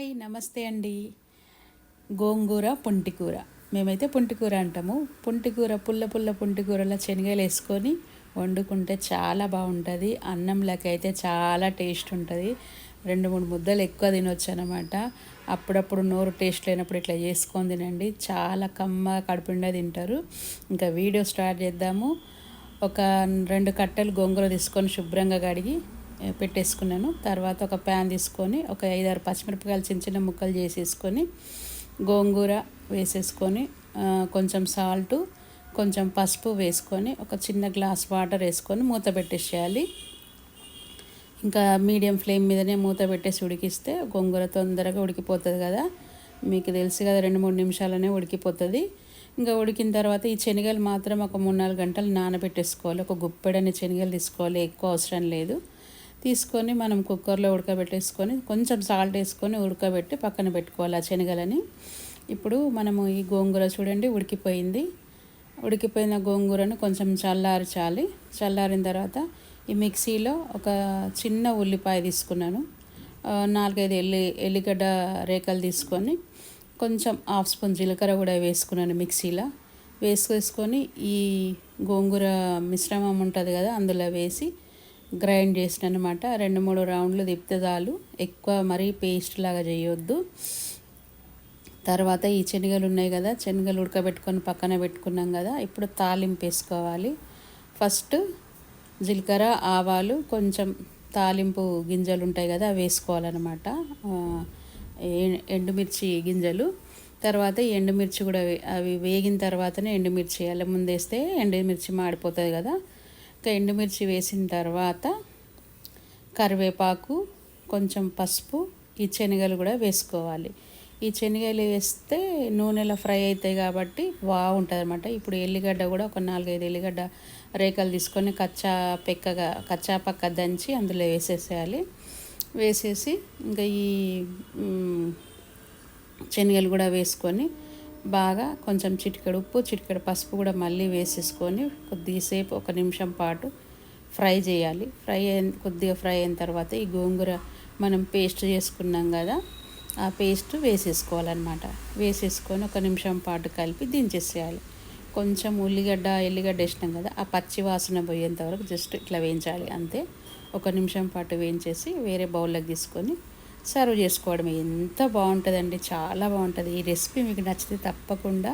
Hi నమస్తే అండి. గోంగూర పుంటికూర, మేమైతే పుంటికూర అంటాము. పుంటికూర పుల్ల పుల్ల పుంటికూరలో శనగలు వేసుకొని వండుకుంటే చాలా బాగుంటుంది. అన్నంలోకి అయితే చాలా టేస్ట్ ఉంటుంది. 2-3 ముద్దలు ఎక్కువ తినొచ్చు అనమాట. అప్పుడప్పుడు నోరు టేస్ట్ లేనప్పుడు ఇట్లా చేసుకొని తినండి, చాలా కమ్మ కడుపుండా తింటారు. ఇంకా వీడియో స్టార్ట్ చేద్దాము. ఒక 2 కట్టలు గోంగూర తీసుకొని శుభ్రంగా కడిగి పెట్టేసుకున్నాను. తర్వాత ఒక ప్యాన్ తీసుకొని ఒక 5-6 పచ్చిమిరపకాయలు చిన్న చిన్న ముక్కలు చేసేసుకొని గోంగూర వేసేసుకొని కొంచెం సాల్టు కొంచెం పసుపు వేసుకొని ఒక చిన్న గ్లాస్ వాటర్ వేసుకొని మూత పెట్టేసేయాలి. ఇంకా మీడియం ఫ్లేమ్ మీదనే మూత పెట్టేసి ఉడికిస్తే గోంగూర తొందరగా ఉడికిపోతుంది కదా. మీకు తెలుసు కదా, 2-3 నిమిషాలనే ఉడికిపోతుంది. ఇంకా ఉడికిన తర్వాత ఈ శనగలు మాత్రం ఒక 3-4 గంటలు నానబెట్టేసుకోవాలి. ఒక గుప్పెడని శనగలు తీసుకోవాలి, ఎక్కువ అవసరం లేదు. తీసుకొని మనం కుక్కర్లో ఉడకబెట్టేసుకొని కొంచెం సాల్ట్ వేసుకొని ఉడకబెట్టి పక్కన పెట్టుకోవాలి ఆ శనగలని. ఇప్పుడు మనము ఈ గోంగూర చూడండి ఉడికిపోయింది. ఉడికిపోయిన గోంగూరను కొంచెం చల్లార్చాలి. చల్లారిన తర్వాత ఈ మిక్సీలో ఒక చిన్న ఉల్లిపాయ తీసుకున్నాను, 4-5 ఎల్లిగడ్డ రేకలు తీసుకొని కొంచెం 1/2 స్పూన్ జీలకర్ర కూడా వేసుకున్నాను. మిక్సీలో వేసుకొని ఈ గోంగూర మిశ్రమం ఉంటుంది కదా అందులో వేసి గ్రైండ్ చేసిన అనమాట. 2-3 రౌండ్లు తిప్పితే చాలు, ఎక్కువ మరీ పేస్ట్ లాగా చేయొద్దు. తర్వాత ఈ శనగలు ఉన్నాయి కదా, శనగలు ఉడకబెట్టుకొని పక్కన పెట్టుకున్నాం కదా. ఇప్పుడు తాలింపు వేసుకోవాలి. ఫస్ట్ జీలకర్ర ఆవాలు కొంచెం తాలింపు గింజలు ఉంటాయి కదా అవి వేసుకోవాలన్నమాట, ఎండుమిర్చి గింజలు. తర్వాత ఈ ఎండుమిర్చి కూడా అవి వేగిన తర్వాతనే ఎండుమిర్చి వేయాలి, ముందేస్తే ఎండుమిర్చి మాడిపోతుంది కదా. ఇంకా ఎండుమిర్చి వేసిన తర్వాత కరివేపాకు కొంచెం పసుపు ఈ శనగలు కూడా వేసుకోవాలి. ఈ శనగలు వేస్తే నూనెలో ఫ్రై అవుతాయి కాబట్టి బాగుంటుంది అనమాట. ఇప్పుడు ఎల్లిగడ్డ కూడా ఒక 4-5 ఎల్లిగడ్డ రేకలు తీసుకొని కచ్చా పక్క దంచి అందులో వేసేసేయాలి. వేసేసి ఇంకా ఈ శనగలు కూడా వేసుకొని బాగా కొంచెం చిటికెడు ఉప్పు చిటికెడు పసుపు కూడా మళ్ళీ వేసేసుకొని కొద్దిసేపు 1 నిమిషం పాటు ఫ్రై చేయాలి. కొద్దిగా ఫ్రై అయిన తర్వాత ఈ గోంగూర మనం పేస్ట్ చేసుకున్నాం కదా ఆ పేస్ట్ వేసేసుకోవాలన్నమాట. వేసేసుకొని 1 నిమిషం పాటు కలిపి దించేసేయాలి. కొంచెం ఎల్లిగడ్డ వేసినాం కదా ఆ పచ్చి వాసన పోయేంత వరకు జస్ట్ ఇట్లా వేయించాలి అంతే. 1 నిమిషం పాటు వేయించేసి వేరే బౌల్లోకి తీసుకొని సర్వ్ చేసుకోవడం. ఎంత బాగుంటుందండి, చాలా బాగుంటుంది. ఈ రెసిపీ మీకు నచ్చితే తప్పకుండా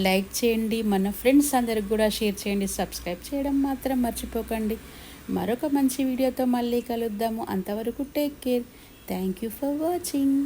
లైక్ చేయండి, మన ఫ్రెండ్స్ అందరికి కూడా షేర్ చేయండి, సబ్స్క్రైబ్ చేయడం మాత్రం మర్చిపోకండి. మరొక మంచి వీడియోతో మళ్ళీ కలుద్దాము. అంతవరకు take care. Thank you for watching.